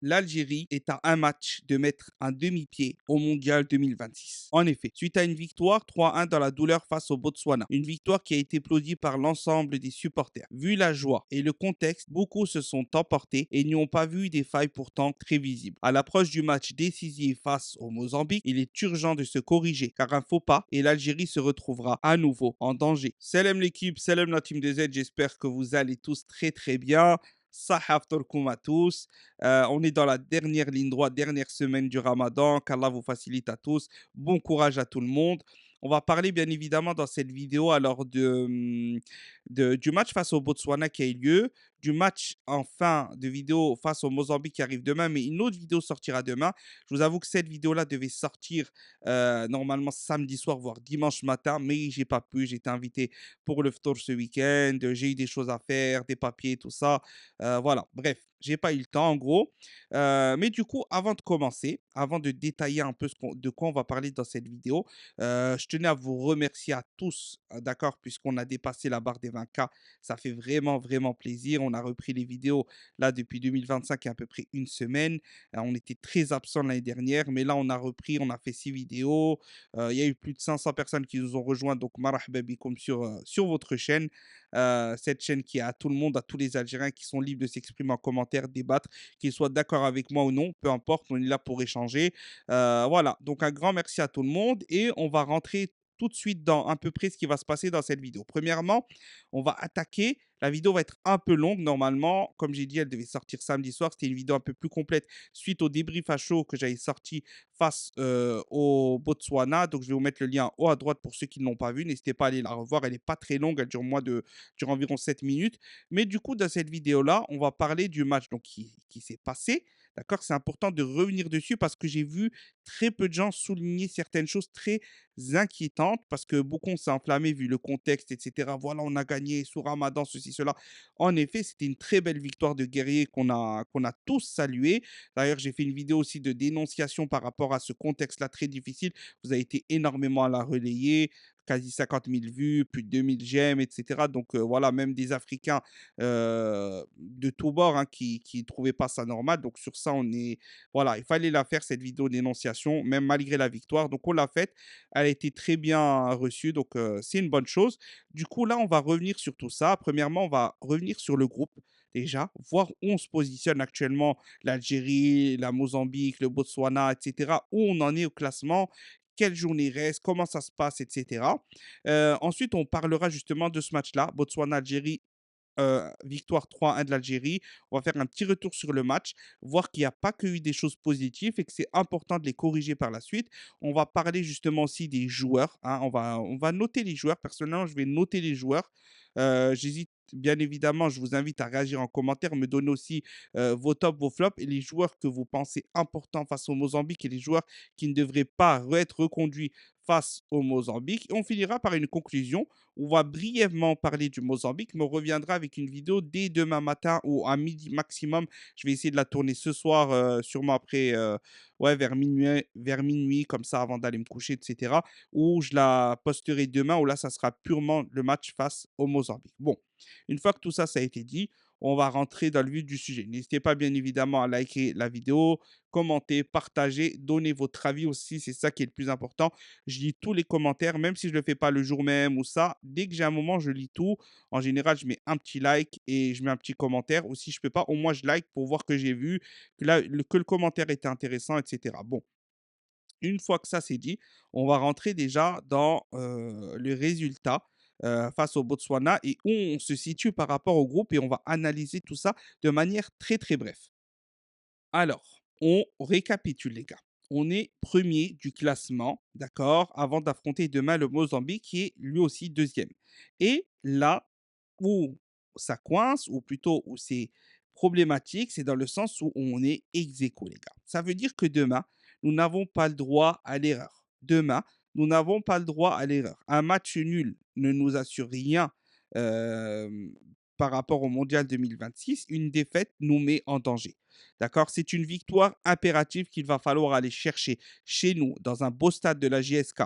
l'Algérie est à un match de mettre un demi-pied au mondial 2026. En effet, suite à une victoire 3-1 dans la douleur face au Botswana, une victoire qui a été applaudie par l'ensemble des supporters. Vu la joie et le contexte, beaucoup se sont emportés et n'y ont pas vu des failles pourtant très visibles. À l'approche du match décisif face au Mozambique, il est urgent de se corriger car un faux pas et l'Algérie se retrouvera à nouveau en danger. Salam l'équipe, salam la team des Z, j'espère que vous allez tous très très bien. Sahaf Torkoum à tous. On est dans la dernière ligne droite, dernière semaine du Ramadan. Qu'Allah vous facilite à tous. Bon courage à tout le monde. On va parler bien évidemment dans cette vidéo alors du match face au Botswana qui a eu lieu, du match en fin de vidéo face au Mozambique qui arrive demain, mais une autre vidéo sortira demain. Je vous avoue que cette vidéo-là devait sortir normalement samedi soir, voire dimanche matin, mais j'ai pas pu. J'ai été invité pour le Ftour ce week-end. J'ai eu des choses à faire, des papiers, tout ça. Voilà, bref, j'ai pas eu le temps en gros. Mais du coup, avant de commencer, avant de détailler un peu de quoi on va parler dans cette vidéo, je tenais à vous remercier à tous, d'accord, puisqu'on a dépassé la barre des 20K. Ça fait vraiment, vraiment plaisir. On a repris les vidéos là depuis 2025 il y a à peu près une semaine. On était très absents l'année dernière, mais là, on a repris, on a fait 6 vidéos. Il y a eu plus de 500 personnes qui nous ont rejoints, donc marhaba bikoum sur votre chaîne. Cette chaîne qui est à tout le monde, à tous les Algériens qui sont libres de s'exprimer en commentaire, débattre, qu'ils soient d'accord avec moi ou non, peu importe, on est là pour échanger. Voilà, donc un grand merci à tout le monde et on va rentrer tout de suite dans à peu près ce qui va se passer dans cette vidéo. Premièrement, on va attaquer. La vidéo va être un peu longue normalement. Comme j'ai dit, elle devait sortir samedi soir. C'était une vidéo un peu plus complète suite au débrief à chaud que j'avais sorti face au Botswana. Donc, je vais vous mettre le lien en haut à droite pour ceux qui ne l'ont pas vu. N'hésitez pas à aller la revoir. Elle n'est pas très longue. Elle dure environ 7 minutes. Mais du coup, dans cette vidéo-là, on va parler du match donc, qui s'est passé. D'accord. C'est important de revenir dessus parce que j'ai vu très peu de gens souligner certaines choses très inquiétantes parce que beaucoup s'est enflammé vu le contexte, etc. Voilà, on a gagné sous Ramadan, ceci, cela. En effet, c'était une très belle victoire de guerrier qu'on a tous salué. D'ailleurs, j'ai fait une vidéo aussi de dénonciation par rapport à ce contexte-là très difficile. Vous avez été énormément à la relayer, quasi 50 000 vues, plus de 2 000 j'aime, etc. Donc voilà, même des Africains de tous bords hein, qui ne trouvaient pas ça normal. Donc sur ça, voilà, il fallait la faire, cette vidéo dénonciation, même malgré la victoire. Donc on l'a faite. Elle a été très bien reçue, donc c'est une bonne chose. Du coup, là, on va revenir sur tout ça. Premièrement, on va revenir sur le groupe déjà, voir où on se positionne actuellement, l'Algérie, la Mozambique, le Botswana, etc. Où on en est au classement, quelle journée reste, comment ça se passe, etc. Ensuite, on parlera justement de ce match-là, Botswana-Algérie, victoire 3-1 de l'Algérie. On va faire un petit retour sur le match, voir qu'il n'y a pas que eu des choses positives et que c'est important de les corriger par la suite. On va parler justement aussi des joueurs, hein. On va noter les joueurs. Personnellement, je vais noter les joueurs. J'hésite bien évidemment, je vous invite à réagir en commentaire, me donner aussi vos tops, vos flops et les joueurs que vous pensez importants face au Mozambique et les joueurs qui ne devraient pas être reconduits face au Mozambique. Et on finira par une conclusion. On va brièvement parler du Mozambique, mais on reviendra avec une vidéo dès demain matin ou à midi maximum. Je vais essayer de la tourner ce soir, sûrement après, ouais, vers minuit, comme ça, avant d'aller me coucher, etc. Ou je la posterai demain, où là, ça sera purement le match face au Mozambique. Bon, une fois que tout ça, ça a été dit, on va rentrer dans le vif du sujet. N'hésitez pas, bien évidemment, à liker la vidéo, commenter, partager, donner votre avis aussi. C'est ça qui est le plus important. Je lis tous les commentaires, même si je ne le fais pas le jour même ou ça. Dès que j'ai un moment, je lis tout. En général, je mets un petit like et je mets un petit commentaire. Ou si je ne peux pas, au moins je like pour voir que j'ai vu, que le commentaire était intéressant, etc. Bon, une fois que ça c'est dit, on va rentrer déjà dans le résultat face au Botswana et où on se situe par rapport au groupe et on va analyser tout ça de manière très très brève. Alors, on récapitule les gars. On est premier du classement, d'accord, avant d'affronter demain le Mozambique qui est lui aussi deuxième. Et là où ça coince, ou plutôt où c'est problématique, c'est dans le sens où on est ex aequo, les gars. Ça veut dire que demain, nous n'avons pas le droit à l'erreur. Demain, nous n'avons pas le droit à l'erreur. Un match nul ne nous assure rien euh, par rapport au Mondial 2026. Une défaite nous met en danger. D'accord. C'est une victoire impérative qu'il va falloir aller chercher chez nous, dans un beau stade de la JSK.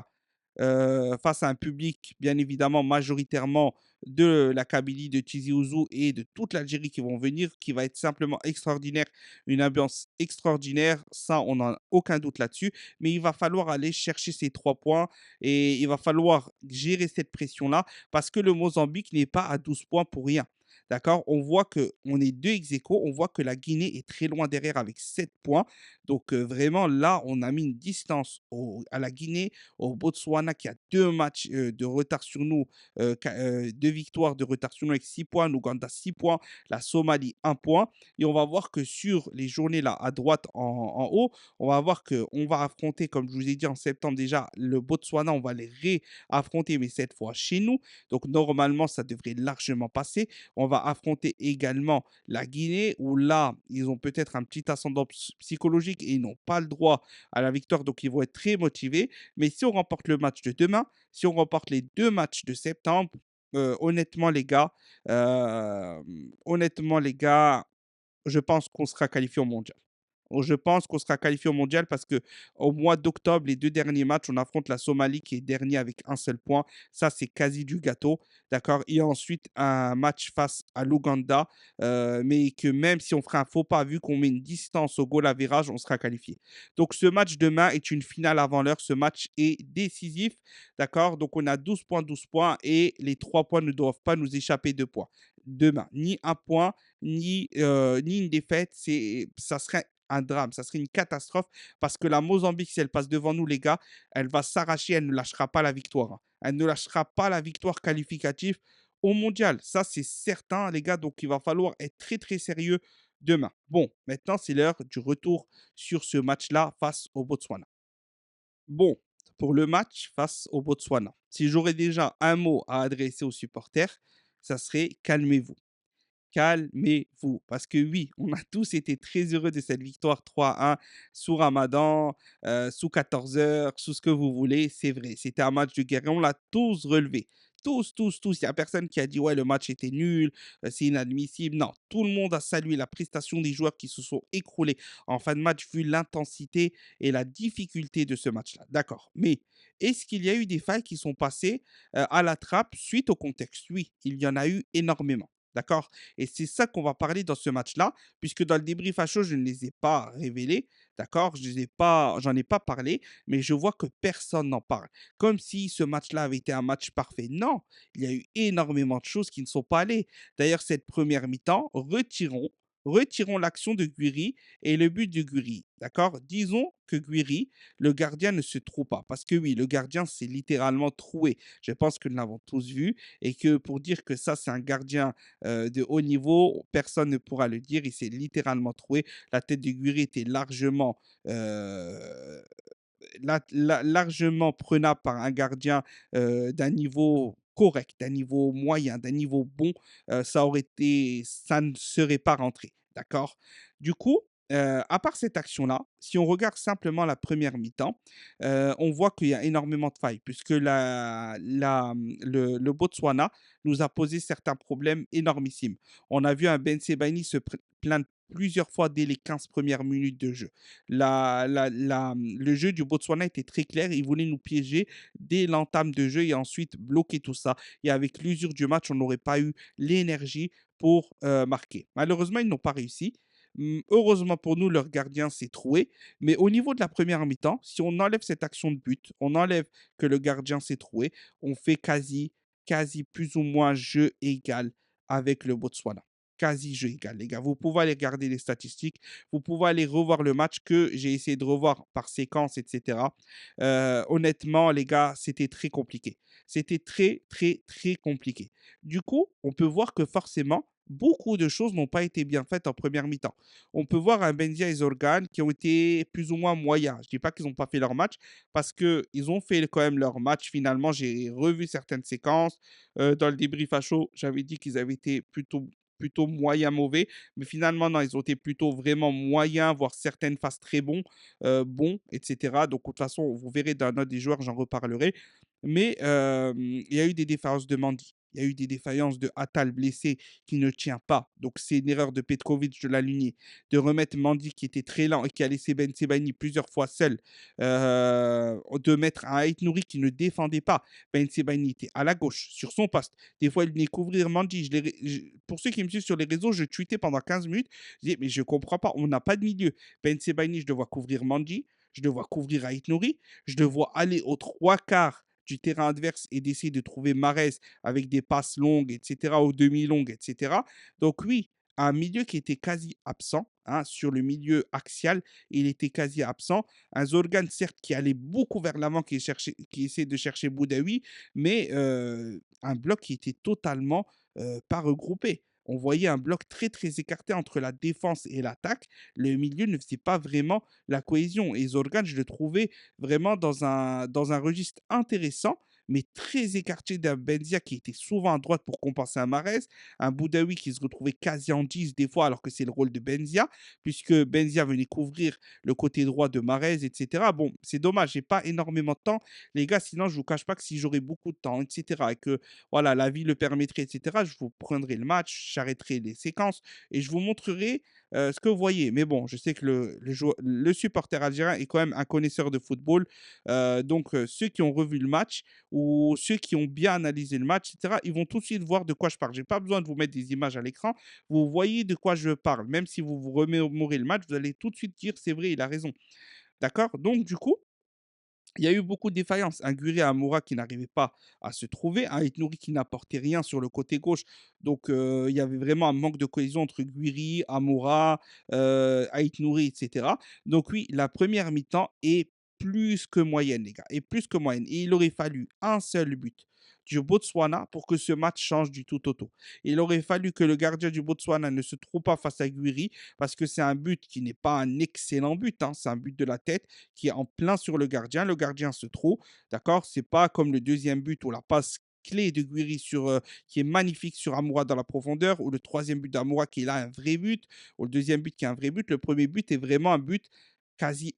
face à un public, bien évidemment, majoritairement de la Kabylie, de Tizi Ouzou et de toute l'Algérie qui vont venir, qui va être simplement extraordinaire, une ambiance extraordinaire, ça, on n'a aucun doute là-dessus. Mais il va falloir aller chercher ces 3 points et il va falloir gérer cette pression-là parce que le Mozambique n'est pas à 12 points pour rien. D'accord? On voit qu'on est 2 ex aequo, on voit que la Guinée est très loin derrière avec 7 points. Donc, vraiment, là, on a mis une distance à la Guinée, au Botswana qui a 2 matchs de retard sur nous, 2 victoires de retard sur nous avec 6 points, l'Ouganda 6 points, la Somalie 1 point. Et on va voir que sur les journées là, à droite en haut, on va voir qu'on va affronter, comme je vous ai dit en septembre déjà, le Botswana, on va les réaffronter, mais cette fois chez nous. Donc normalement, ça devrait largement passer. On va affronter également la Guinée, où là, ils ont peut-être un petit ascendant psychologique et ils n'ont pas le droit à la victoire, donc ils vont être très motivés. Mais si on remporte le match de demain, si on remporte les 2 matchs de septembre, honnêtement les gars, honnêtement les gars, je pense qu'on sera qualifié au mondial. Je pense qu'on sera qualifié au mondial parce que au mois d'octobre, les 2 derniers matchs, on affronte la Somalie qui est dernier avec un seul point. Ça, c'est quasi du gâteau, d'accord? Et ensuite, un match face à l'Ouganda, mais que même si on fera un faux pas, vu qu'on met une distance au goal average, on sera qualifié. Donc ce match demain est une finale avant l'heure. Ce match est décisif, d'accord? Donc on a 12 points et les 3 points ne doivent pas nous échapper de points demain. Ni un point, ni une défaite, ça serait un drame, ça serait une catastrophe parce que la Mozambique, si elle passe devant nous, les gars, elle va s'arracher, elle ne lâchera pas la victoire, hein. Elle ne lâchera pas la victoire qualificative au mondial. Ça, c'est certain, les gars. Donc, il va falloir être très, très sérieux demain. Bon, maintenant, c'est l'heure du retour sur ce match-là face au Botswana. Bon, pour le match face au Botswana, si j'aurais déjà un mot à adresser aux supporters, ça serait calmez-vous. Calmez-vous. Parce que oui, on a tous été très heureux de cette victoire 3-1 sous Ramadan, sous 14 heures, sous ce que vous voulez. C'est vrai, c'était un match de guerre et on l'a tous relevé. Tous, tous, tous. Il n'y a personne qui a dit ouais, le match était nul, c'est inadmissible. Non, tout le monde a salué la prestation des joueurs qui se sont écroulés en fin de match vu l'intensité et la difficulté de ce match-là. D'accord. Mais est-ce qu'il y a eu des failles qui sont passées à la trappe suite au contexte? Oui, il y en a eu énormément. D'accord. Et c'est ça qu'on va parler dans ce match-là, puisque dans le débrief à chaud, je ne les ai pas révélés, d'accord? J'en ai pas parlé, mais je vois que personne n'en parle. Comme si ce match-là avait été un match parfait. Non, il y a eu énormément de choses qui ne sont pas allées. D'ailleurs, cette première mi-temps, retirons l'action de Guiri et le but de Guiri, d'accord? Disons que Guiri, le gardien ne se trouve pas, parce que oui, le gardien s'est littéralement troué. Je pense que nous l'avons tous vu et que pour dire que ça, c'est un gardien de haut niveau, personne ne pourra le dire. Il s'est littéralement troué. La tête de Guiri était euh, largement prenable par un gardien d'un niveau correct, d'un niveau moyen, d'un niveau bon. Ça ne serait pas rentré. D'accord? Du coup, à part cette action-là, si on regarde simplement la première mi-temps, on voit qu'il y a énormément de failles, puisque le Botswana nous a posé certains problèmes énormissimes. On a vu un Ben Sebaini plaindre plusieurs fois dès les 15 premières minutes de jeu. Le jeu du Botswana était très clair. Il voulait nous piéger dès l'entame de jeu et ensuite bloquer tout ça. Et avec l'usure du match, on n'aurait pas eu l'énergie pour marquer. Malheureusement, ils n'ont pas réussi. Heureusement pour nous, leur gardien s'est troué. Mais au niveau de la première mi-temps, si on enlève cette action de but, on enlève que le gardien s'est troué, on fait quasi plus ou moins jeu égal avec le Botswana. Quasi jeu égal, les gars. Vous pouvez aller regarder les statistiques, vous pouvez aller revoir le match que j'ai essayé de revoir par séquence, etc. Honnêtement, les gars, c'était très compliqué. C'était très, très, très compliqué. Du coup, on peut voir que forcément, beaucoup de choses n'ont pas été bien faites en première mi-temps. On peut voir un Benzia et Zorgan qui ont été plus ou moins moyens. Je ne dis pas qu'ils n'ont pas fait leur match parce qu'ils ont fait quand même leur match. Finalement, j'ai revu certaines séquences. Dans le débrief à chaud, j'avais dit qu'ils avaient été plutôt moyen mauvais, mais finalement non, ils ont été plutôt vraiment moyens, voire certaines phases très bons, etc. Donc de toute façon, vous verrez dans la note des joueurs, j'en reparlerai. Mais il y a eu des différences de Mandy. Il y a eu des défaillances de Attal blessé qui ne tient pas. Donc, c'est une erreur de Petkovic de l'aligner, de remettre Mandy qui était très lent et qui a laissé Ben Sebaini plusieurs fois seul, de mettre un Ait Nouri qui ne défendait pas. Ben Sebaini était à la gauche, sur son poste. Des fois, il venait couvrir Mandy. Pour ceux qui me suivent sur les réseaux, je tweetais pendant 15 minutes. Je disais, mais je ne comprends pas, on n'a pas de milieu. Ben Sebaini, je dois couvrir Mandy, je dois couvrir Ait Nouri, je dois aller aux trois quarts du terrain adverse et d'essayer de trouver Mahrez avec des passes longues, etc., ou demi-longues, etc. Donc oui, un milieu qui était quasi absent, hein, sur le milieu axial, il était quasi absent. Un Zorgan, certes, qui allait beaucoup vers l'avant, qui essayait de chercher Boudaoui, mais un bloc qui était totalement pas regroupé. On voyait un bloc très très écarté entre la défense et l'attaque. Le milieu ne faisait pas vraiment la cohésion. Et Zorgan, je le trouvais vraiment dans un registre intéressant, mais très écarté d'un Benzia qui était souvent à droite pour compenser un Mahrez, un Boudaoui qui se retrouvait quasi en 10 des fois, alors que c'est le rôle de Benzia, puisque Benzia venait couvrir le côté droit de Mahrez, etc. Bon, c'est dommage, j'ai pas énormément de temps, les gars, sinon je vous cache pas que si j'aurais beaucoup de temps, etc., et que voilà, la vie le permettrait, etc., je vous prendrai le match, j'arrêterai les séquences et je vous montrerai ce que vous voyez. Mais bon, je sais que le supporter algérien est quand même un connaisseur de football. Donc, ceux qui ont revu le match ou ceux qui ont bien analysé le match, etc., ils vont tout de suite voir de quoi je parle. Je n'ai pas besoin de vous mettre des images à l'écran. Vous voyez de quoi je parle. Même si vous vous remémorez le match, vous allez tout de suite dire c'est vrai, il a raison. D'accord. Donc, du coup, il y a eu beaucoup de défaillances. Un Guri Amoura qui n'arrivait pas à se trouver, un Nouri qui n'apportait rien sur le côté gauche. Donc, il y avait vraiment un manque de cohésion entre Guri, Amoura, Ait Nouri, etc. Donc, oui, la première mi-temps est plus que moyenne, les gars, et plus que moyenne. Et il aurait fallu un seul but du Botswana pour que ce match change du tout au tout. Il aurait fallu que le gardien du Botswana ne se trouve pas face à Guri parce que c'est un but qui n'est pas un excellent but, hein, c'est un but de la tête qui est en plein sur le gardien. Le gardien se trouve, d'accord. C'est pas comme le deuxième but ou la passe clé de Guiri qui est magnifique sur Amoura dans la profondeur, ou le troisième but d'Amoura qui est là un vrai but, ou le deuxième but qui est un vrai but. Le premier but est vraiment un but quasi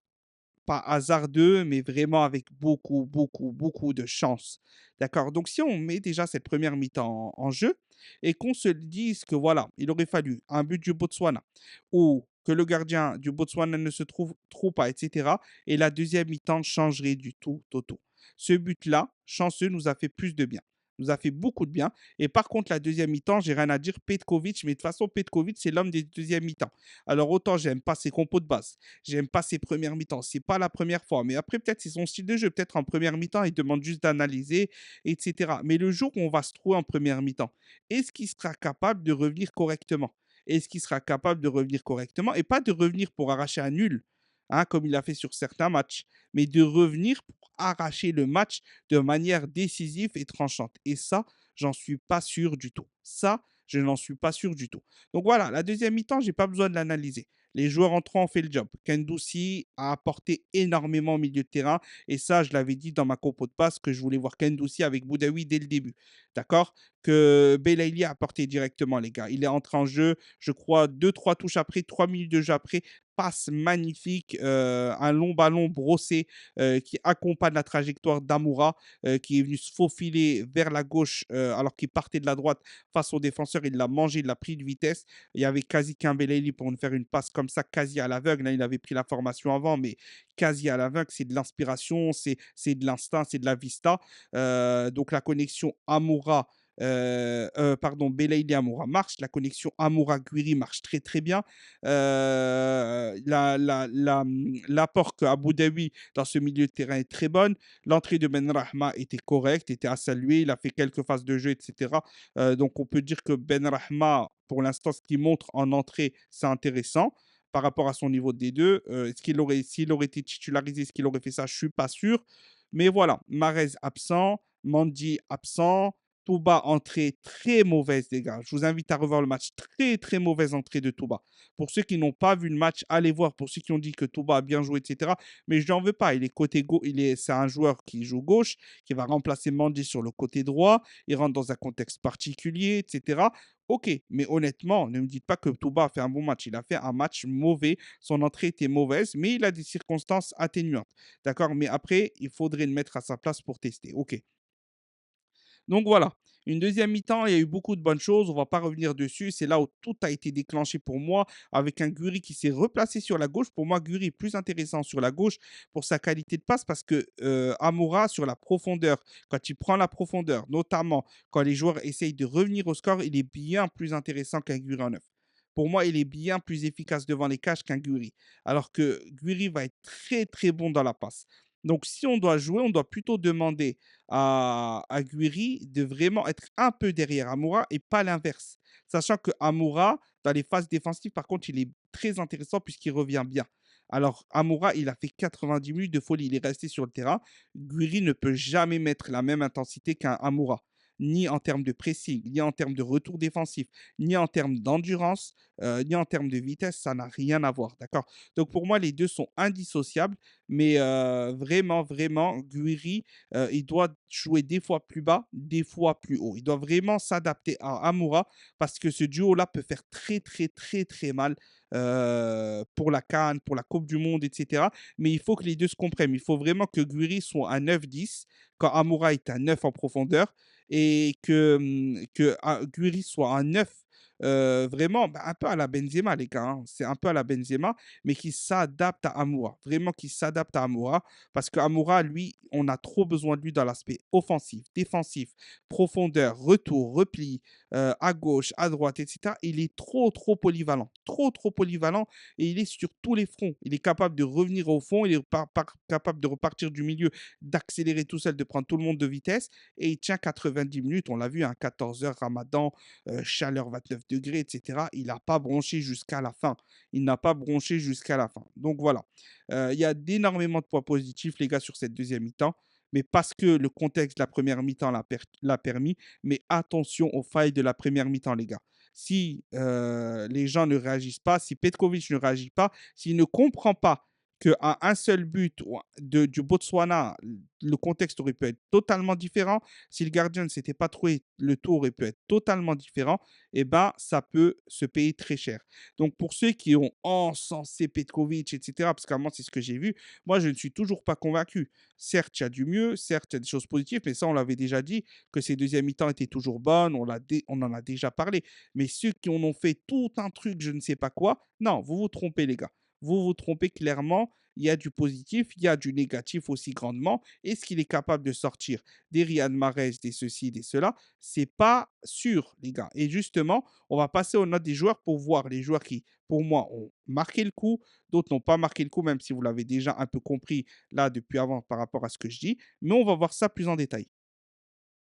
pas hasardeux, mais vraiment avec beaucoup, beaucoup, beaucoup de chance. D'accord. Donc, si on met déjà cette première mi-temps en jeu et qu'on se dise que voilà, il aurait fallu un but du Botswana ou que le gardien du Botswana ne se trouve pas, etc. Et la deuxième mi-temps changerait du tout au tout. Ce but-là, chanceux, nous a fait plus de bien. Nous a fait beaucoup de bien. Et par contre, la deuxième mi-temps, j'ai rien à dire. Petkovic, mais de toute façon, Petkovic, c'est l'homme des deuxièmes mi-temps. Alors, autant j'aime pas ses compos de base, j'aime pas ses premières mi-temps. C'est pas la première fois. Mais après, peut-être c'est son style de jeu. Peut-être en première mi-temps, il demande juste d'analyser, etc. Mais le jour où on va se trouver en première mi-temps, est-ce qu'il sera capable de revenir correctement? Est-ce qu'il sera capable de revenir correctement et pas de revenir pour arracher un nul, hein, comme il a fait sur certains matchs, mais de revenir pour arracher le match de manière décisive et tranchante. Et ça, j'en suis pas sûr du tout. Ça, je n'en suis pas sûr du tout. Donc voilà, la deuxième mi-temps, j'ai pas besoin de l'analyser. Les joueurs entrants ont fait le job. Kendousi a apporté énormément au milieu de terrain. Et ça, je l'avais dit dans ma compo de passe que je voulais voir Kendousi avec Boudaoui dès le début. D'accord. Que Belaïli a apporté directement, les gars. Il est entré en jeu, je crois, deux, trois touches après, 3 minutes de jeu après. Passe magnifique, un long ballon brossé qui accompagne la trajectoire d'Amoura, qui est venu se faufiler vers la gauche alors qu'il partait de la droite face au défenseur. Il l'a mangé, il l'a pris de vitesse. Il y avait quasi qu'un Belaïli pour nous faire une passe comme ça, quasi à l'aveugle. Là, il avait pris la formation avant, mais quasi à l'aveugle. C'est de l'inspiration, c'est de l'instinct, c'est de la vista. Donc la connexion Amoura, pardon, Belaïli Amoura marche. La connexion Amoura-Guiri marche très très bien. L'apport qu'Abu Dhabi dans ce milieu de terrain est très bonne. L'entrée de Ben Rahma était correcte, était à saluer. Il a fait quelques phases de jeu, etc. Donc on peut dire que Ben Rahma, pour l'instant, ce qu'il montre en entrée, c'est intéressant par rapport à son niveau de D2. S'il aurait été titularisé, est-ce qu'il aurait fait ça? Je ne suis pas sûr. Mais voilà, Marez absent, Mandy absent, Touba, entrée très mauvaise, les gars. Je vous invite à revoir le match. Très, très mauvaise entrée de Touba. Pour ceux qui n'ont pas vu le match, allez voir. Pour ceux qui ont dit que Touba a bien joué, etc. Mais je n'en veux pas. Il est côté gauche. C'est un joueur qui joue gauche, qui va remplacer Mandy sur le côté droit. Il rentre dans un contexte particulier, etc. Ok, mais honnêtement, ne me dites pas que Touba a fait un bon match. Il a fait un match mauvais. Son entrée était mauvaise, mais il a des circonstances atténuantes. D'accord. Mais après, il faudrait le mettre à sa place pour tester. Ok. Donc voilà. Une deuxième mi-temps, il y a eu beaucoup de bonnes choses, on va pas revenir dessus. C'est là où tout a été déclenché pour moi, avec un Guri qui s'est replacé sur la gauche. Pour moi, Guri est plus intéressant sur la gauche pour sa qualité de passe parce que Amoura, sur la profondeur, quand il prend la profondeur, notamment quand les joueurs essayent de revenir au score, il est bien plus intéressant qu'un Guri en neuf. Pour moi, il est bien plus efficace devant les cages qu'un Guri. Alors que Guri va être très très bon dans la passe. Donc, si on doit jouer, on doit plutôt demander à Guiri de vraiment être un peu derrière Amoura et pas l'inverse. Sachant que Amoura, dans les phases défensives, par contre, il est très intéressant puisqu'il revient bien. Alors, Amoura, il a fait 90 minutes de folie. Il est resté sur le terrain. Guiri ne peut jamais mettre la même intensité qu'un Amoura, ni en termes de pressing, ni en termes de retour défensif, ni en termes d'endurance, ni en termes de vitesse. Ça n'a rien à voir. D'accord. Donc, pour moi, les deux sont indissociables. Mais vraiment, vraiment, Guiri, il doit jouer des fois plus bas, des fois plus haut. Il doit vraiment s'adapter à Amoura parce que ce duo-là peut faire très, très, très, très mal pour la CAN, pour la Coupe du Monde, etc. Mais il faut que les deux se comprennent. Il faut vraiment que Guiri soit un 9-10 quand Amoura est un 9 en profondeur et que Guiri soit un 9 vraiment bah, un peu à la Benzema, les gars, hein. C'est un peu à la Benzema, mais qui s'adapte à Amoura. Vraiment qui s'adapte à Amoura. Parce qu'Amoura, lui, on a trop besoin de lui dans l'aspect offensif, défensif, profondeur, retour, repli, à gauche, à droite, etc. Il est trop, trop polyvalent. Trop, trop polyvalent. Et il est sur tous les fronts. Il est capable de revenir au fond. Il est capable de repartir du milieu, d'accélérer tout seul, de prendre tout le monde de vitesse. Et il tient 90 minutes. On l'a vu, hein, 14 heures, Ramadan, chaleur 29 degrés, etc. Il n'a pas bronché jusqu'à la fin. Il n'a pas bronché jusqu'à la fin. Donc voilà. Il y a d'énormément de points positifs, les gars, sur cette deuxième mi-temps. Mais parce que le contexte de la première mi-temps l'a permis. Mais attention aux failles de la première mi-temps, les gars. Si les gens ne réagissent pas, si Petkovic ne réagit pas, s'il ne comprend pas qu'à un seul but du Botswana, le contexte aurait pu être totalement différent. Si le gardien ne s'était pas trouvé, le tour aurait pu être totalement différent. Et ben, ça peut se payer très cher. Donc, pour ceux qui ont encensé Petkovic, etc., parce qu'à moi, c'est ce que j'ai vu, moi, je ne suis toujours pas convaincu. Certes, il y a du mieux, certes, il y a des choses positives, mais ça, on l'avait déjà dit, que ces deuxièmes mi-temps étaient toujours bonnes, on en a déjà parlé. Mais ceux qui en ont fait tout un truc, je ne sais pas quoi, non, vous vous trompez, les gars. Vous vous trompez clairement. Il y a du positif, il y a du négatif aussi grandement. Est-ce qu'il est capable de sortir des Riyad Mahrez, des ceci, des cela? C'est pas sûr, les gars. Et justement, on va passer aux notes des joueurs pour voir les joueurs qui, pour moi, ont marqué le coup, d'autres n'ont pas marqué le coup, même si vous l'avez déjà un peu compris là depuis avant par rapport à ce que je dis. Mais on va voir ça plus en détail.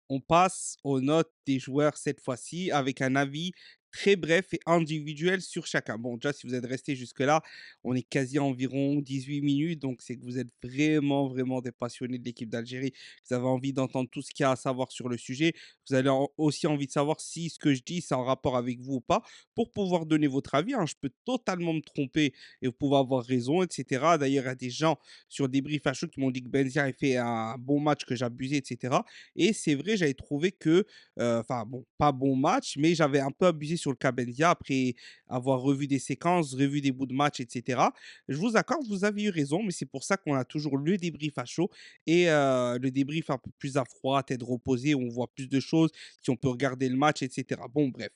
On passe aux notes des joueurs cette fois-ci avec un avis très bref et individuel sur chacun. Bon, déjà, si vous êtes resté jusque-là, on est quasi à environ 18 minutes, donc c'est que vous êtes vraiment, vraiment des passionnés de l'équipe d'Algérie. Vous avez envie d'entendre tout ce qu'il y a à savoir sur le sujet. Vous avez aussi envie de savoir si ce que je dis, c'est en rapport avec vous ou pas, pour pouvoir donner votre avis, hein. Je peux totalement me tromper et vous pouvez avoir raison, etc. D'ailleurs, il y a des gens sur des briefs à chaud qui m'ont dit que Benzia a fait un bon match, que j'abusais, etc. Et c'est vrai, j'avais trouvé que, enfin bon, pas bon match, mais j'avais un peu abusé sur le Cabendia après avoir revu des séquences, revu des bouts de match, etc. Je vous accorde, vous avez eu raison, mais c'est pour ça qu'on a toujours le débrief à chaud et le débrief un peu plus à froid, tête reposée, où on voit plus de choses, si on peut regarder le match, etc. Bon, bref.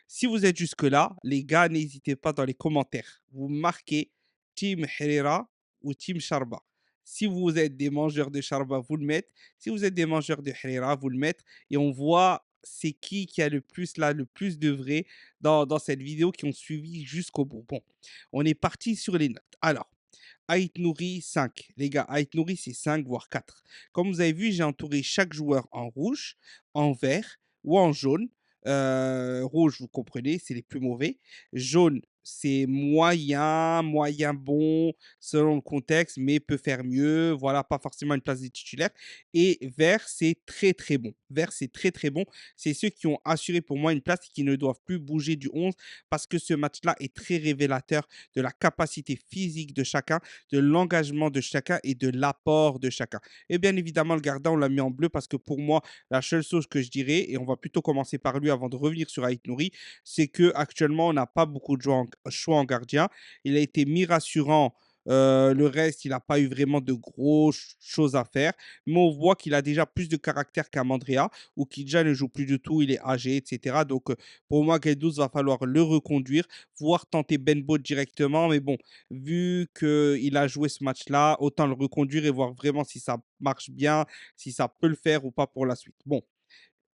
Si vous êtes jusque-là, les gars, n'hésitez pas dans les commentaires. Vous marquez Team Herrera ou Team Sharba. Si vous êtes des mangeurs de Sharba, vous le mettez. Si vous êtes des mangeurs de Herrera, vous le mettez et on voit c'est qui a le plus là, le plus de vrai dans cette vidéo qui ont suivi jusqu'au bout. Bon, on est parti sur les notes. Alors, Ait Nouri 5. Les gars, Ait Nouri, c'est 5 voire 4. Comme vous avez vu, j'ai entouré chaque joueur en rouge, en vert ou en jaune. Rouge, vous comprenez, c'est les plus mauvais. Jaune, c'est moyen, moyen bon, selon le contexte, mais peut faire mieux. Voilà, pas forcément une place de titulaire. Et vert, c'est très très bon. Vert, c'est très très bon. C'est ceux qui ont assuré pour moi une place et qui ne doivent plus bouger du 11 parce que ce match-là est très révélateur de la capacité physique de chacun, de l'engagement de chacun et de l'apport de chacun. Et bien évidemment, le gardien, on l'a mis en bleu parce que pour moi, la seule chose que je dirais, et on va plutôt commencer par lui avant de revenir sur Ait Nouri, c'est que actuellement on n'a pas beaucoup de choix en gardien. Il a été mi-rassurant Le reste, il n'a pas eu vraiment de grosses choses à faire. Mais on voit qu'il a déjà plus de caractère qu'Amandrea, ou qui déjà ne joue plus du tout, il est âgé, et cetera. Donc, pour moi, Guedouz va falloir le reconduire, voire tenter Benbo directement. Mais bon, vu qu'il a joué ce match-là, autant le reconduire et voir vraiment si ça marche bien, si ça peut le faire ou pas pour la suite. Bon,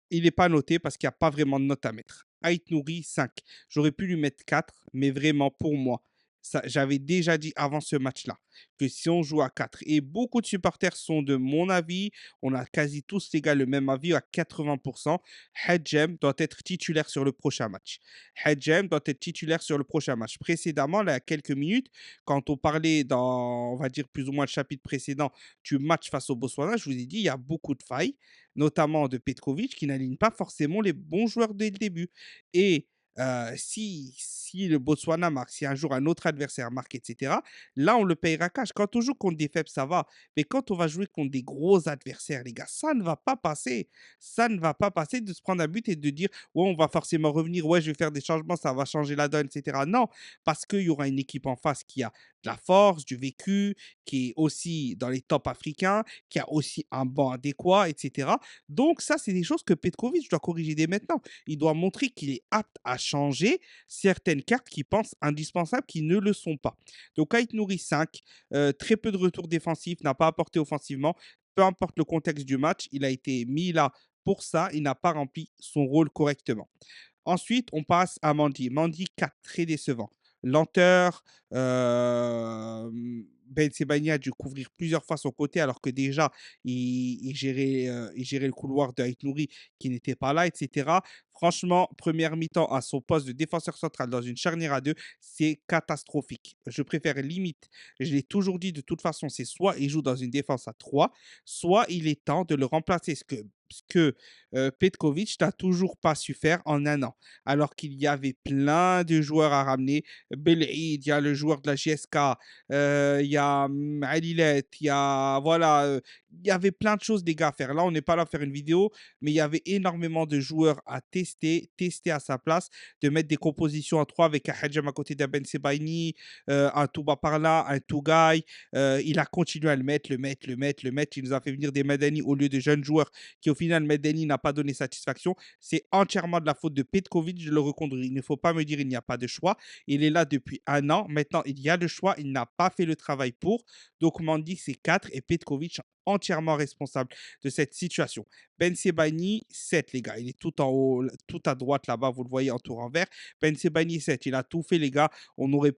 il n'est pas noté parce qu'il y a pas vraiment de note à mettre. Ait Nouri 5. J'aurais pu lui mettre 4, mais vraiment pour moi, ça, j'avais déjà dit avant ce match-là que si on joue à 4, et beaucoup de supporters sont de mon avis, on a quasi tous les gars le même avis à 80%, Hadjem doit être titulaire sur le prochain match. Hadjem doit être titulaire sur le prochain match. Précédemment, là, il y a quelques minutes, quand on parlait dans, on va dire plus ou moins le chapitre précédent du match face au Botswana, je vous ai dit, il y a beaucoup de failles, notamment de Petkovic, qui n'aligne pas forcément les bons joueurs dès le début. Et si le Botswana marque, si un jour un autre adversaire marque, etc., là, on le payera cash. Quand on joue contre des faibles, ça va. Mais quand on va jouer contre des gros adversaires, les gars, ça ne va pas passer. Ça ne va pas passer de se prendre un but et de dire, ouais, on va forcément revenir, ouais, je vais faire des changements, ça va changer la donne, etc. Non, parce qu'il y aura une équipe en face qui a de la force, du vécu, qui est aussi dans les tops africains, qui a aussi un banc adéquat, etc. Donc ça, c'est des choses que Petkovic doit corriger dès maintenant. Il doit montrer qu'il est apte à changer certaines cartes qui pensent indispensables, qui ne le sont pas. Donc Ait Nouri 5, très peu de retours défensifs, n'a pas apporté offensivement. Peu importe le contexte du match, il a été mis là pour ça, il n'a pas rempli son rôle correctement. Ensuite, on passe à Mandy. Mandy 4, très décevant. Lenteur, Ben Sebaini a dû couvrir plusieurs fois son côté alors que déjà, il gérait le couloir de Ait Nouri qui n'était pas là, etc. Franchement, première mi-temps à son poste de défenseur central dans une charnière à deux, c'est catastrophique. Je préfère limite, je l'ai toujours dit de toute façon, c'est soit il joue dans une défense à 3, soit il est temps de le remplacer. Ce que Petkovic n'a toujours pas su faire en un an, alors qu'il y avait plein de joueurs à ramener. Belhaid, il y a le joueur de la GSK, il y a Alilet, il y a voilà, il y avait plein de choses, des gars, à faire. Là, on n'est pas là à faire une vidéo, mais il y avait énormément de joueurs à tester à sa place, de mettre des compositions à 3 avec un Hadjem à côté d'un Ben Sebaini, un Touba par là, un Tougaï. Il a continué à le mettre. Il nous a fait venir des Madani au lieu de jeunes joueurs qui, au final, Medeni n'a pas donné satisfaction. C'est entièrement de la faute de Petkovic, je le reconduis. Il ne faut pas me dire il n'y a pas de choix. Il est là depuis un an. Maintenant, il y a le choix. Il n'a pas fait le travail pour. Donc, Mandy, c'est 4 et Petkovic entièrement responsable de cette situation. Ben Sebani, 7, les gars. Il est tout en haut, tout à droite là-bas, vous le voyez en tour en vert. Ben Sebani, 7. Il a tout fait, les gars. On aurait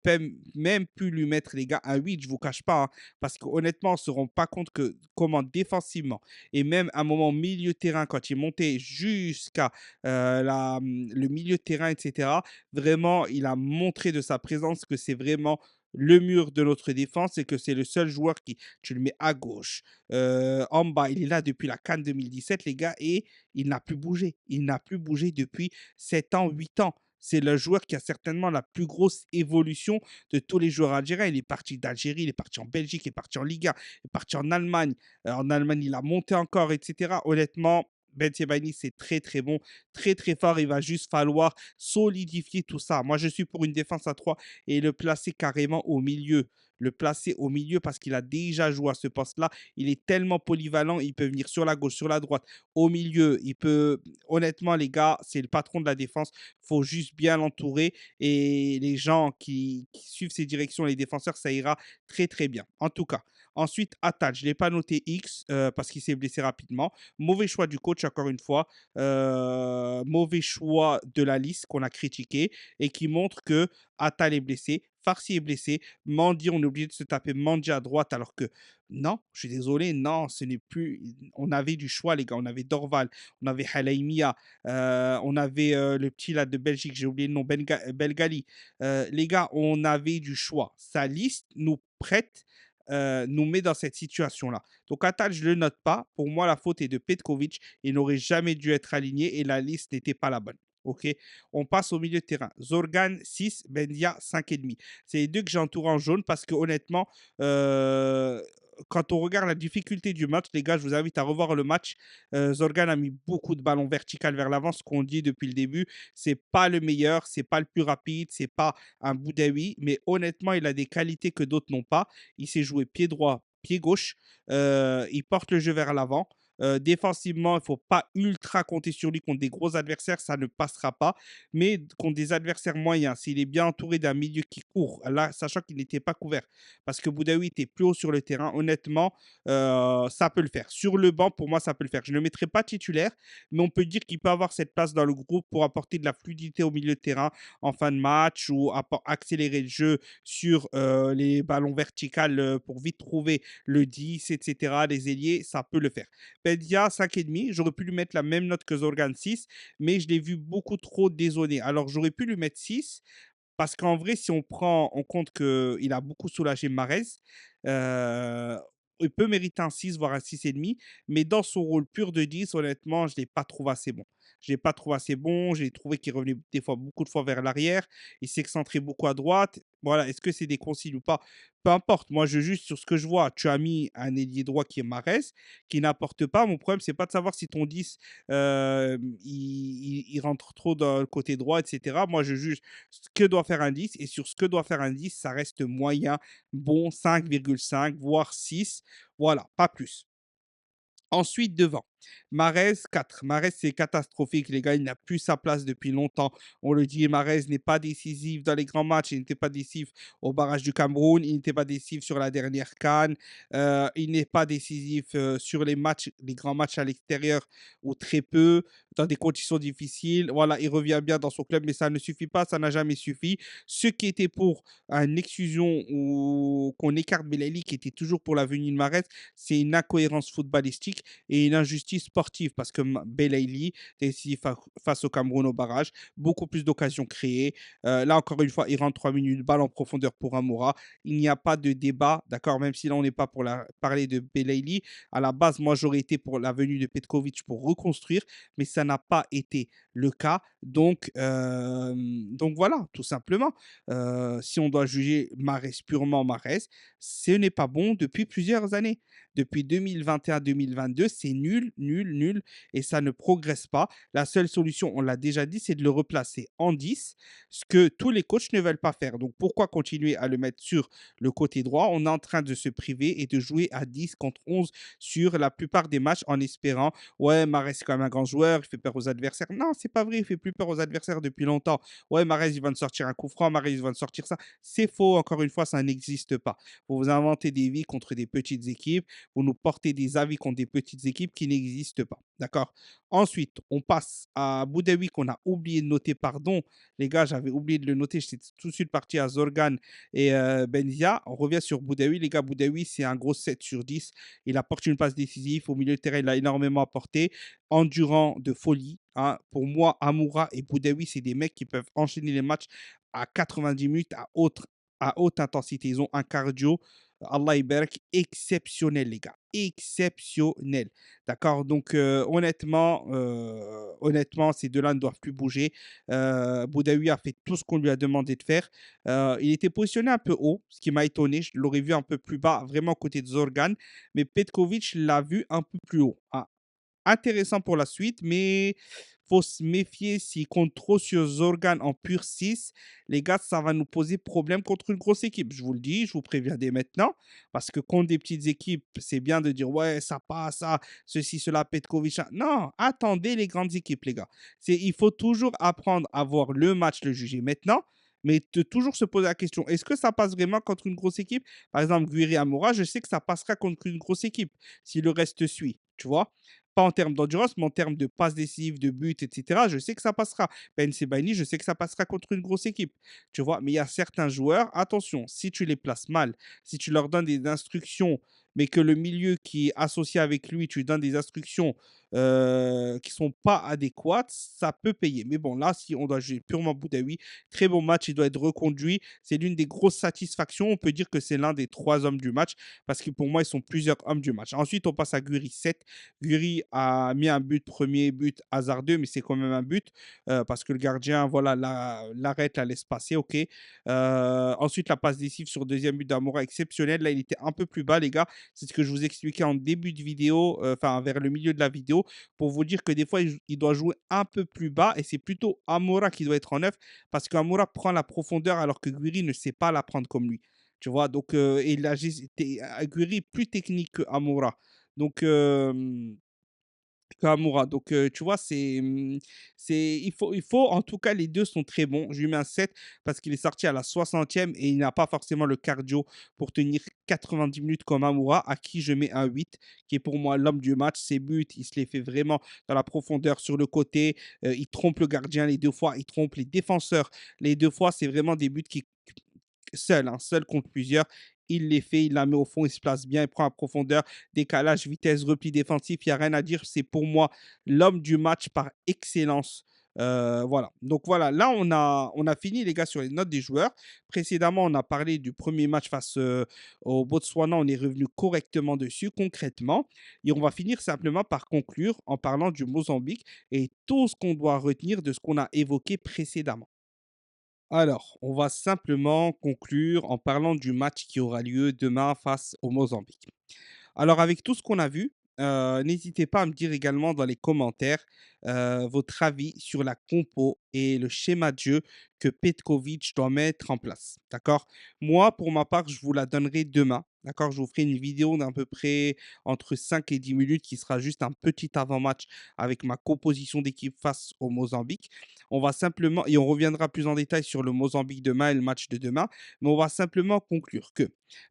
même pu lui mettre, les gars, un 8, je ne vous cache pas. Hein, parce qu'honnêtement, on ne se rend pas compte que comment défensivement, et même à un moment milieu de terrain, quand il montait jusqu'à le milieu de terrain, etc., vraiment, il a montré de sa présence que c'est vraiment le mur de notre défense et que c'est le seul joueur qui, tu le mets à gauche, en bas, il est là depuis la CAN 2017, les gars, et il n'a plus bougé. Il n'a plus bougé depuis 7 ans, 8 ans. C'est le joueur qui a certainement la plus grosse évolution de tous les joueurs algériens. Il est parti d'Algérie, il est parti en Belgique, il est parti en Liga, il est parti en Allemagne. En Allemagne, il a monté encore, etc. Honnêtement, Ben Sebaini, c'est très, très bon, très, très fort. Il va juste falloir solidifier tout ça. Moi, je suis pour une défense à 3 et le placer carrément au milieu. Le placer au milieu parce qu'il a déjà joué à ce poste-là. Il est tellement polyvalent. Il peut venir sur la gauche, sur la droite, au milieu. Il peut, honnêtement, les gars, c'est le patron de la défense. Il faut juste bien l'entourer. Et les gens qui suivent ses directions, les défenseurs, ça ira très, très bien. En tout cas, ensuite, Attal, je ne l'ai pas noté X parce qu'il s'est blessé rapidement. Mauvais choix du coach, encore une fois. Mauvais choix de la liste qu'on a critiqué et qui montre que Attal est blessé, Farsi est blessé, Mandi, on est obligé de se taper Mandi à droite alors que non, je suis désolé, non, ce n'est plus. On avait du choix, les gars. On avait Dorval, on avait Halaimia, on avait le petit là de Belgique, j'ai oublié le nom, Belgali. Les gars, on avait du choix. Sa liste nous prête, nous met dans cette situation-là. Donc Attal, je ne le note pas. Pour moi, la faute est de Petkovic. Il n'aurait jamais dû être aligné et la liste n'était pas la bonne. Ok, on passe au milieu de terrain. Zorgan 6, Bendia 5,5. C'est les deux que j'ai entourés en jaune parce que honnêtement, euh, quand on regarde la difficulté du match, les gars, je vous invite à revoir le match. Zorgan a mis beaucoup de ballons verticales vers l'avant, ce qu'on dit depuis le début. C'est pas le meilleur, c'est pas le plus rapide, c'est pas un Boudaoui, mais honnêtement, il a des qualités que d'autres n'ont pas. Il sait jouer pied droit, pied gauche. Il porte le jeu vers l'avant. Défensivement, il ne faut pas ultra compter sur lui contre des gros adversaires, ça ne passera pas. Mais contre des adversaires moyens, s'il est bien entouré d'un milieu qui court, là, sachant qu'il n'était pas couvert, parce que Boudaoui était plus haut sur le terrain, honnêtement, ça peut le faire. Sur le banc, pour moi, ça peut le faire. Je ne le mettrai pas titulaire, mais on peut dire qu'il peut avoir cette place dans le groupe pour apporter de la fluidité au milieu de terrain en fin de match ou accélérer le jeu sur les ballons verticales pour vite trouver le 10, etc., les ailiers, ça peut le faire. Pedia, 5,5. J'aurais pu lui mettre la même note que Zorgan, 6, mais je l'ai vu beaucoup trop dézonné. Alors, j'aurais pu lui mettre 6, parce qu'en vrai, si on prend en compte qu'il a beaucoup soulagé Mahrez, heu, il peut mériter un 6, voire un 6,5, mais dans son rôle pur de 10, honnêtement, je ne l'ai pas trouvé assez bon. Je l'ai pas trouvé assez bon, j'ai trouvé qu'il revenait des fois beaucoup de fois vers l'arrière, il s'excentrait beaucoup à droite. Voilà, est-ce que c'est des consignes ou pas? Peu importe, moi je juge sur ce que je vois. Tu as mis un ailier droit qui est Mahrez, qui n'apporte pas. Mon problème, c'est pas de savoir si ton 10, il rentre trop dans le côté droit, et cetera. Moi, je juge ce que doit faire un 10, et sur ce que doit faire un 10, ça reste moyen, bon 5,5 voire 6, voilà, pas plus. Ensuite, devant, Mahrez, 4. Mahrez, c'est catastrophique, les gars. Il n'a plus sa place depuis longtemps. On le dit, Mahrez n'est pas décisif dans les grands matchs. Il n'était pas décisif au barrage du Cameroun. Il n'était pas décisif sur la dernière CAN. Il n'est pas décisif sur les matchs, les grands matchs à l'extérieur, ou très peu, dans des conditions difficiles. Voilà, il revient bien dans son club, mais ça ne suffit pas. Ça n'a jamais suffi. Ceux qui étaient pour une exclusion ou qu'on écarte Belaïli, qui était toujours pour la venue de Mahrez, c'est une incohérence footballistique et une injustice sportive, parce que Belaïli, décisif face au Cameroun au barrage, beaucoup plus d'occasions créées. Là, encore une fois, il rentre 3 minutes, balle en profondeur pour Amoura. Il n'y a pas de débat, d'accord, même si là, on n'est pas pour parler de Belaïli. À la base, moi, j'aurais été pour la venue de Petkovic pour reconstruire, mais ça n'a pas été le cas. Donc voilà, tout simplement. Si on doit juger Mahrez, purement Mahrez, ce n'est pas bon depuis plusieurs années. Depuis 2021-2022, c'est nul, nul, nul, et ça ne progresse pas. La seule solution, on l'a déjà dit, c'est de le replacer en 10, ce que tous les coachs ne veulent pas faire. Donc pourquoi continuer à le mettre sur le côté droit? On est en train de se priver et de jouer à 10 contre 11 sur la plupart des matchs en espérant, ouais, Mahrez c'est quand même un grand joueur, il fait peur aux adversaires. Non, c'est pas vrai, il fait plus peur aux adversaires depuis longtemps. Ouais, Mahrez il va nous sortir un coup franc, Mahrez il va nous sortir ça. C'est faux, encore une fois, ça n'existe pas. Vous vous inventez des vies contre des petites équipes, vous nous portez des avis contre des petites équipes qui n'existent pas. D'accord. Ensuite, on passe à Boudaoui qu'on a oublié de noter. Pardon, les gars, j'avais oublié de le noter. J'étais tout de suite parti à Zorgan et Benzia. On revient sur Boudaoui. Les gars, Boudaoui, c'est un gros 7 sur 10. Il apporte une passe décisive. Au milieu de terrain, il a énormément apporté. Endurant de folie, hein. Pour moi, Amoura et Boudaoui, c'est des mecs qui peuvent enchaîner les matchs à 90 minutes à haute intensité. Ils ont un cardio, Allah Ibarak, exceptionnel, les gars. Exceptionnel. D'accord. Donc, honnêtement, ces deux-là ne doivent plus bouger. Boudaoui a fait tout ce qu'on lui a demandé de faire. Il était positionné un peu haut, ce qui m'a étonné. Je l'aurais vu un peu plus bas, vraiment côté de Zorgan. Mais Petkovic l'a vu un peu plus haut. Ah, intéressant pour la suite, mais faut se méfier s'il compte trop sur Zorgan en pur 6. Les gars, ça va nous poser problème contre une grosse équipe. Je vous le dis, je vous préviens dès maintenant, parce que contre des petites équipes, c'est bien de dire ouais, ça passe, ça, ceci, cela, Petkovic. Non, attendez les grandes équipes, les gars. Il faut toujours apprendre à voir le match, le juger maintenant. Mais de toujours se poser la question, est-ce que ça passe vraiment contre une grosse équipe? Par exemple, Guiri Amoura, je sais que ça passera contre une grosse équipe si le reste suit, tu vois. Pas en termes d'endurance, mais en termes de passes décisives, de buts, etc. Je sais que ça passera. Ben Sebaini, je sais que ça passera contre une grosse équipe. Tu vois, mais il y a certains joueurs, attention, si tu les places mal, si tu leur donnes des instructions, mais que le milieu qui est associé avec lui, tu lui donnes des instructions qui ne sont pas adéquates, ça peut payer. Mais bon, là, si on doit jouer purement Boudaoui, très bon match, il doit être reconduit. C'est l'une des grosses satisfactions. On peut dire que c'est l'un des 3 hommes du match, parce que pour moi, ils sont plusieurs hommes du match. Ensuite, on passe à Guri, 7. Guri a mis un but, premier but hasardeux, mais c'est quand même un but, parce que le gardien, voilà, l'arrête, la laisse passer, ok. Ensuite, la passe décisive sur le deuxième but d'Amoura, exceptionnelle. Là, il était un peu plus bas, les gars. C'est ce que je vous expliquais en début de vidéo, enfin vers le milieu de la vidéo, pour vous dire que des fois, il doit jouer un peu plus bas et c'est plutôt Amoura qui doit être en neuf parce qu'Amoura prend la profondeur alors que Guiri ne sait pas la prendre comme lui. Tu vois? Donc, et la Guiri est plus technique que Amoura. Donc, Kamura. Donc, tu vois, il faut en tout cas, les 2 sont très bons. Je lui mets un 7 parce qu'il est sorti à la 60e et il n'a pas forcément le cardio pour tenir 90 minutes comme Amoura, à qui je mets un 8, qui est pour moi l'homme du match. Ses buts, il se les fait vraiment dans la profondeur sur le côté, il trompe le gardien les 2 fois, il trompe les défenseurs les 2 fois. C'est vraiment des buts qui seul, hein, seul contre plusieurs. Il les fait, il la met au fond, il se place bien, il prend la profondeur, décalage, vitesse, repli défensif. Il n'y a rien à dire. C'est pour moi l'homme du match par excellence. Voilà. Donc voilà, là, on a fini, les gars, sur les notes des joueurs. Précédemment, on a parlé du premier match face au Botswana. On est revenu correctement dessus, concrètement. Et on va finir simplement par conclure en parlant du Mozambique et tout ce qu'on doit retenir de ce qu'on a évoqué précédemment. Alors, on va simplement conclure en parlant du match qui aura lieu demain face au Mozambique. Alors, avec tout ce qu'on a vu, n'hésitez pas à me dire également dans les commentaires votre avis sur la compo et le schéma de jeu que Petkovic doit mettre en place. D'accord? Moi, pour ma part, je vous la donnerai demain. D'accord? Je vous ferai une vidéo d'à peu près entre 5 et 10 minutes qui sera juste un petit avant-match avec ma composition d'équipe face au Mozambique. On va simplement, et on reviendra plus en détail sur le Mozambique demain et le match de demain, mais on va simplement conclure que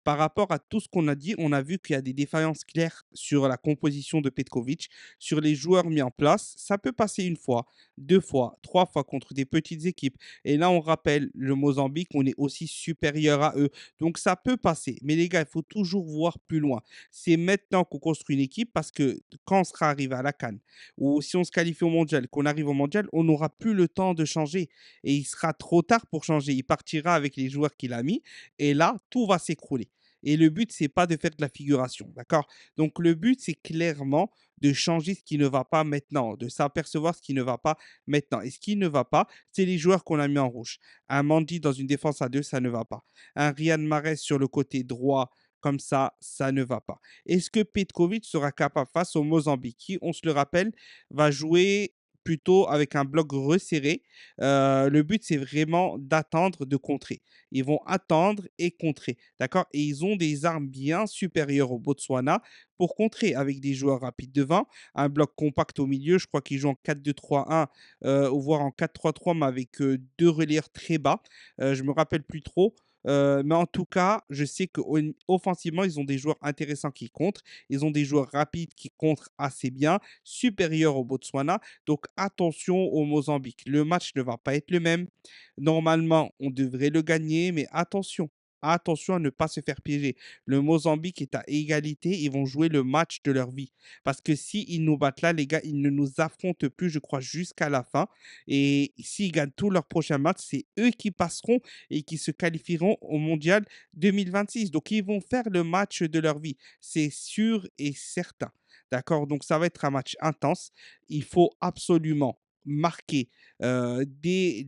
par rapport à tout ce qu'on a dit, on a vu qu'il y a des défaillances claires sur la composition de Petkovic, sur les joueurs mis en place. Ça peut passer une fois, deux fois, trois fois contre des petites équipes. Et là, on rappelle le Mozambique, on est aussi supérieur à eux. Donc ça peut passer. Mais les gars, il faut toujours voir plus loin. C'est maintenant qu'on construit une équipe parce que quand on sera arrivé à la CAN ou si on se qualifie au mondial, qu'on arrive au mondial, on n'aura plus le temps de changer. Et il sera trop tard pour changer. Il partira avec les joueurs qu'il a mis et là, tout va s'écrouler. Et le but, c'est pas de faire de la figuration, d'accord? Donc le but, c'est clairement de changer ce qui ne va pas maintenant, de s'apercevoir ce qui ne va pas maintenant. Et ce qui ne va pas, c'est les joueurs qu'on a mis en rouge. Un Mandy dans une défense à deux, ça ne va pas. Un Riyad Mahrez sur le côté droit, comme ça ne va pas. Est-ce que Petkovic sera capable face au Mozambique, qui, on se le rappelle, va jouer plutôt avec un bloc resserré. Le but, c'est vraiment d'attendre, de contrer. Ils vont attendre et contrer, d'accord? Et ils ont des armes bien supérieures au Botswana pour contrer avec des joueurs rapides devant, un bloc compact au milieu. Je crois qu'ils jouent en 4-2-3-1 ou voire en 4-3-3, mais avec deux relayeurs très bas. Je me rappelle plus trop. Mais en tout cas, je sais qu'offensivement, ils ont des joueurs intéressants qui contrent. Ils ont des joueurs rapides qui contrent assez bien, supérieurs au Botswana. Donc attention au Mozambique. Le match ne va pas être le même. Normalement, on devrait le gagner, mais attention. Attention à ne pas se faire piéger. Le Mozambique est à égalité. Ils vont jouer le match de leur vie. Parce que s'ils nous battent là, les gars, ils ne nous affrontent plus, je crois, jusqu'à la fin. Et s'ils gagnent tous leurs prochains matchs, c'est eux qui passeront et qui se qualifieront au Mondial 2026. Donc, ils vont faire le match de leur vie. C'est sûr et certain. D'accord? Donc, ça va être un match intense. Il faut absolument marquer dès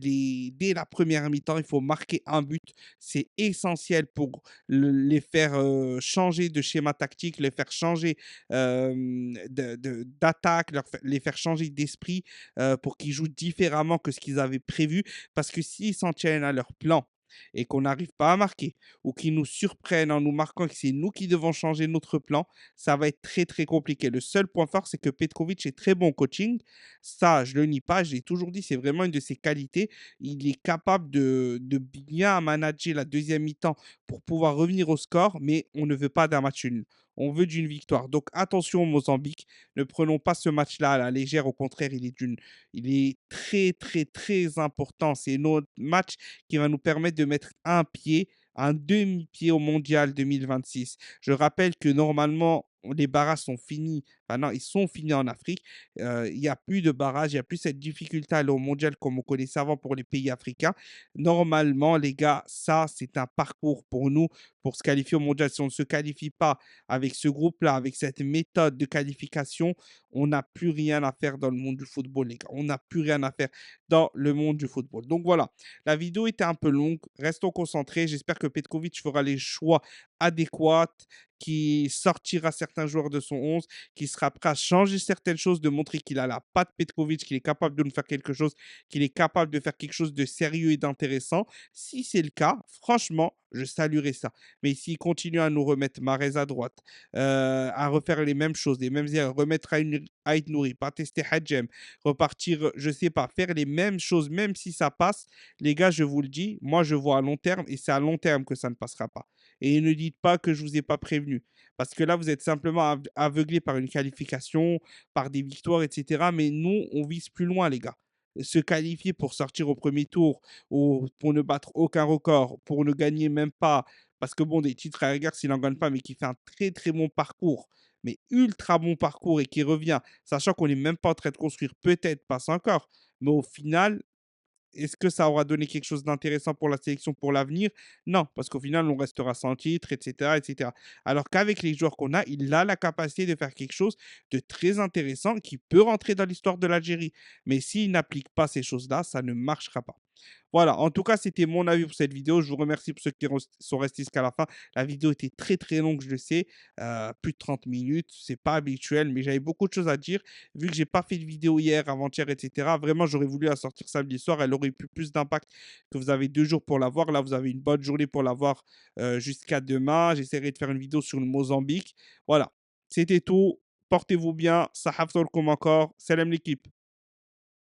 la première mi-temps. Il faut marquer un but. C'est essentiel pour les faire changer de schéma tactique, les faire changer d'attaque, les faire changer d'esprit pour qu'ils jouent différemment que ce qu'ils avaient prévu. Parce que s'ils s'en tiennent à leur plan et qu'on n'arrive pas à marquer ou qu'ils nous surprennent en nous marquant et que c'est nous qui devons changer notre plan, ça va être très très compliqué. Le seul point fort, c'est que Petkovic est très bon au coaching. Ça, je ne le nie pas, je l'ai toujours dit, c'est vraiment une de ses qualités. Il est capable de bien manager la deuxième mi-temps pour pouvoir revenir au score, mais on ne veut pas d'un match nul. On veut d'une victoire. Donc attention au Mozambique. Ne prenons pas ce match-là à la légère. Au contraire, il est très, très, très important. C'est notre match qui va nous permettre de mettre un pied, un demi-pied au mondial 2026. Je rappelle que normalement, les barrages sont finis. Enfin, non, ils sont finis en Afrique. Il n'y a plus de barrages, il n'y a plus cette difficulté à aller au mondial comme on connaissait avant pour les pays africains. Normalement, les gars, ça, c'est un parcours pour nous pour se qualifier au mondial. Si on ne se qualifie pas avec ce groupe-là, avec cette méthode de qualification, on n'a plus rien à faire dans le monde du football, les gars. On n'a plus rien à faire dans le monde du football. Donc voilà, la vidéo était un peu longue. Restons concentrés. J'espère que Petkovic fera les choix adéquats, qui sortira certains joueurs de son 11, qui sera prêt à changer certaines choses, de montrer qu'il a la patte Petkovic, qu'il est capable de nous faire quelque chose, qu'il est capable de faire quelque chose de sérieux et d'intéressant. Si c'est le cas, franchement, je saluerai ça. Mais s'il continue à nous remettre Mahrez à droite, à refaire les mêmes choses, les mêmes erreurs, remettre Aït Nouri, pas tester Hadjem, repartir, je sais pas, faire les mêmes choses, même si ça passe, les gars, je vous le dis, moi je vois à long terme et c'est à long terme que ça ne passera pas. Et ne dites pas que je vous ai pas prévenu. Parce que là, vous êtes simplement aveuglé par une qualification, par des victoires, etc. Mais nous, on vise plus loin, les gars. Se qualifier pour sortir au premier tour, ou pour ne battre aucun record, pour ne gagner même pas. Parce que bon, des titres à rigueur, s'il n'en gagne pas, mais qui fait un très très bon parcours, mais ultra bon parcours et qui revient, sachant qu'on n'est même pas en train de construire, peut-être, passe encore. Mais au final, est-ce que ça aura donné quelque chose d'intéressant pour la sélection pour l'avenir? Non, parce qu'au final, on restera sans titre, etc., etc. Alors qu'avec les joueurs qu'on a, il a la capacité de faire quelque chose de très intéressant qui peut rentrer dans l'histoire de l'Algérie. Mais s'il n'applique pas ces choses-là, ça ne marchera pas. Voilà, en tout cas, c'était mon avis pour cette vidéo. Je vous remercie pour ceux qui sont restés jusqu'à la fin. La vidéo était très très longue, je le sais, plus de 30 minutes. C'est pas habituel, mais j'avais beaucoup de choses à dire. Vu que j'ai pas fait de vidéo hier, avant-hier, etc., vraiment, j'aurais voulu la sortir samedi soir. Elle aurait eu plus d'impact que vous avez 2 jours pour la voir. Là, vous avez une bonne journée pour la voir jusqu'à demain. J'essaierai de faire une vidéo sur le Mozambique. Voilà, c'était tout. Portez-vous bien. Sahaf encore. Salam l'équipe.